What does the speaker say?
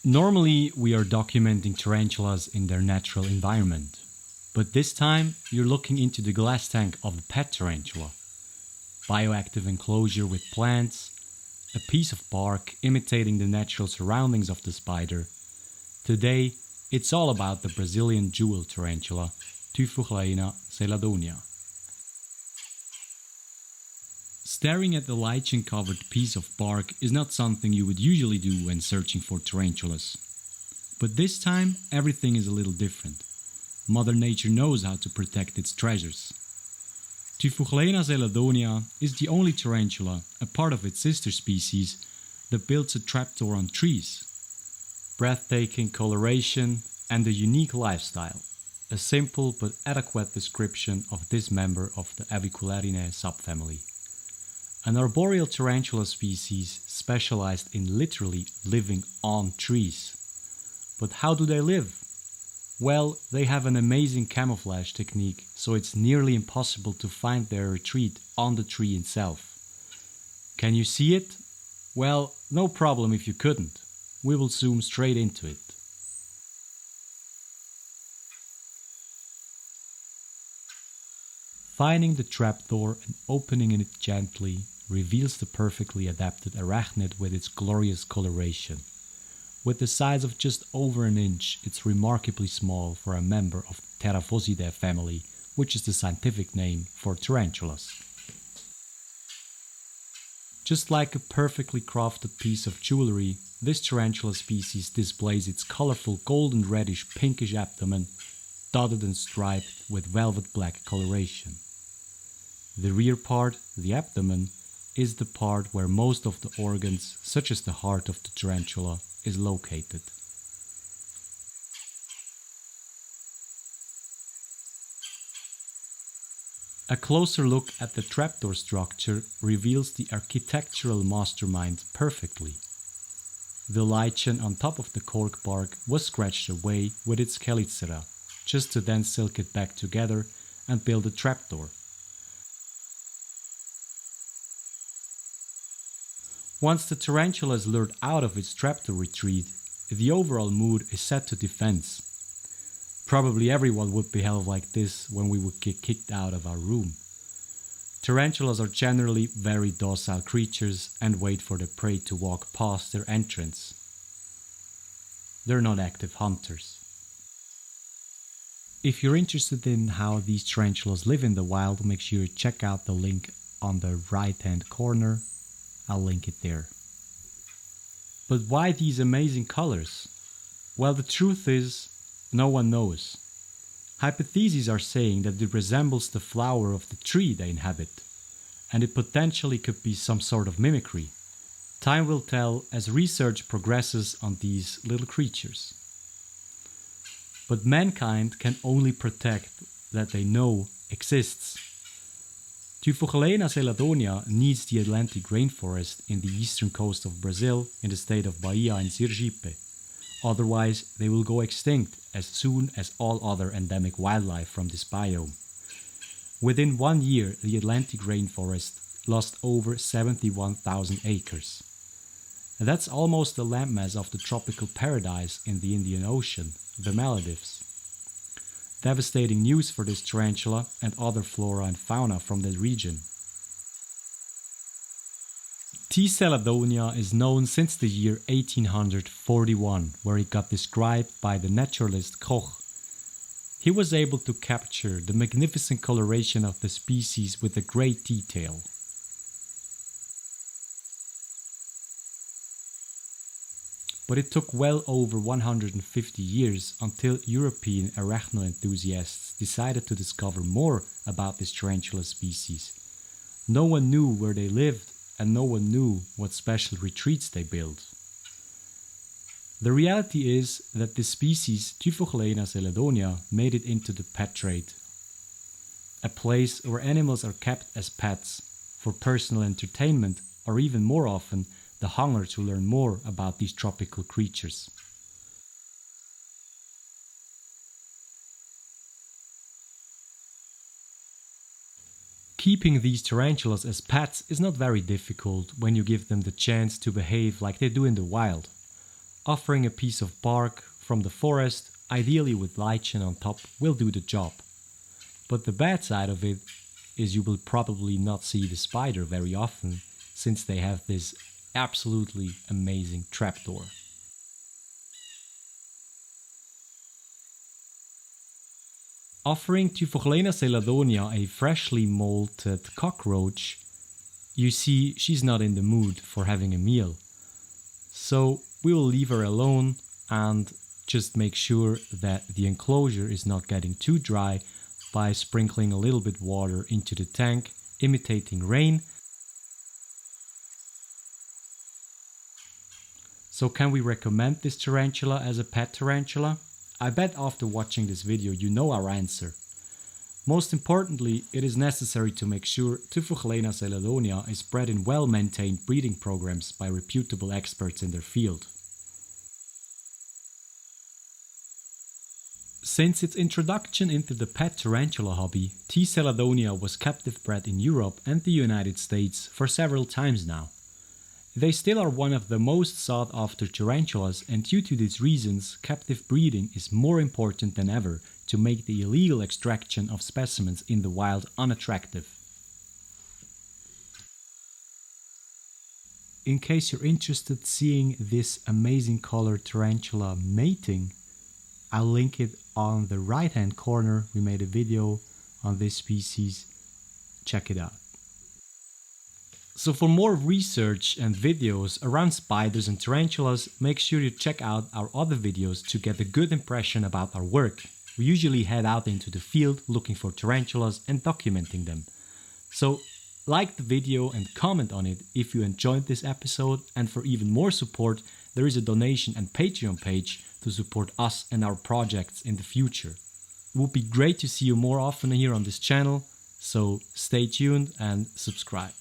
Normally, we are documenting tarantulas in their natural environment. But this time, you're looking into the glass tank of the pet tarantula. Bioactive enclosure with plants, a piece of bark imitating the natural surroundings of the spider. Today, it's all about the Brazilian jewel tarantula, Typhochlaena seladonia. Staring at the lichen-covered piece of bark is not something you would usually do when searching for tarantulas. But this time, everything is a little different. Mother Nature knows how to protect its treasures. Typhochlaena seladonia is the only tarantula, a part of its sister species, that builds a trapdoor on trees. Breathtaking coloration and a unique lifestyle. A simple but adequate description of this member of the Aviculariinae subfamily. An arboreal tarantula species specialized in literally living on trees. But how do they live? Well, they have an amazing camouflage technique, so it's nearly impossible to find their retreat on the tree itself. Can you see it? Well, no problem if you couldn't. We will zoom straight into it. Finding the trapdoor and opening it gently reveals the perfectly adapted arachnid with its glorious coloration. With the size of just over an inch, it's remarkably small for a member of the Theraphosidae family, which is the scientific name for tarantulas. Just like a perfectly crafted piece of jewelry, this tarantula species displays its colorful golden reddish pinkish abdomen, dotted and striped with velvet black coloration. The rear part, the abdomen, is the part where most of the organs, such as the heart of the tarantula, is located. A closer look at the trapdoor structure reveals the architectural mastermind perfectly. The lichen on top of the cork bark was scratched away with its chelicera, just to then silk it back together and build a trapdoor. Once the tarantula is lured out of its trapdoor retreat, the overall mood is set to defense. Probably everyone would behave like this when we would get kicked out of our room. Tarantulas are generally very docile creatures and wait for the prey to walk past their entrance. They're not active hunters. If you're interested in how these tarantulas live in the wild, make sure you check out the link on the right-hand corner. I'll link it there. But why these amazing colors? Well, the truth is, no one knows. Hypotheses are saying that it resembles the flower of the tree they inhabit, and it potentially could be some sort of mimicry. Time will tell as research progresses on these little creatures. But mankind can only protect that they know exists. Typhochlaena seladonia needs the Atlantic rainforest in the eastern coast of Brazil in the state of Bahia and Sergipe. Otherwise, they will go extinct as soon as all other endemic wildlife from this biome. Within 1 year, the Atlantic rainforest lost over 71,000 acres. And that's almost the landmass of the tropical paradise in the Indian Ocean, the Maldives. Devastating news for this tarantula and other flora and fauna from the region. T. seladonia is known since the year 1841, where it got described by the naturalist Koch. He was able to capture the magnificent coloration of the species with a great detail. But it took well over 150 years until European arachnid enthusiasts decided to discover more about this tarantula species. No one knew where they lived, and no one knew what special retreats they built. The reality is that this species, Typhochlaena seladonia, made it into the pet trade. A place where animals are kept as pets, for personal entertainment, or even more often, the hunger to learn more about these tropical creatures. Keeping these tarantulas as pets is not very difficult when you give them the chance to behave like they do in the wild. offering a piece of bark from the forest, ideally with lichen on top, will do the job. But the bad side of it is you will probably not see the spider very often, since they have this absolutely amazing trapdoor. Offering Typhochlaena seladonia, a freshly molted cockroach, you see she's not in the mood for having a meal. So we will leave her alone and just make sure that the enclosure is not getting too dry by sprinkling a little bit water into the tank, imitating rain. So can we recommend this tarantula as a pet tarantula? I bet after watching this video you know our answer. Most importantly, it is necessary to make sure Typhochlaena seladonia is bred in well-maintained breeding programs by reputable experts in their field. Since its introduction into the pet tarantula hobby, T. seladonia was captive bred in Europe and the United States for several times now. They still are one of the most sought after tarantulas, and due to these reasons, captive breeding is more important than ever to make the illegal extraction of specimens in the wild unattractive. In case you're interested seeing this amazing colored tarantula mating, I'll link it on the right hand corner. We made a video on this species. Check it out. So for more research and videos around spiders and tarantulas, make sure you check out our other videos to get a good impression about our work. We usually head out into the field looking for tarantulas and documenting them. So like the video and comment on it if you enjoyed this episode, and for even more support, there is a donation and Patreon page to support us and our projects in the future. It would be great to see you more often here on this channel, so stay tuned and subscribe.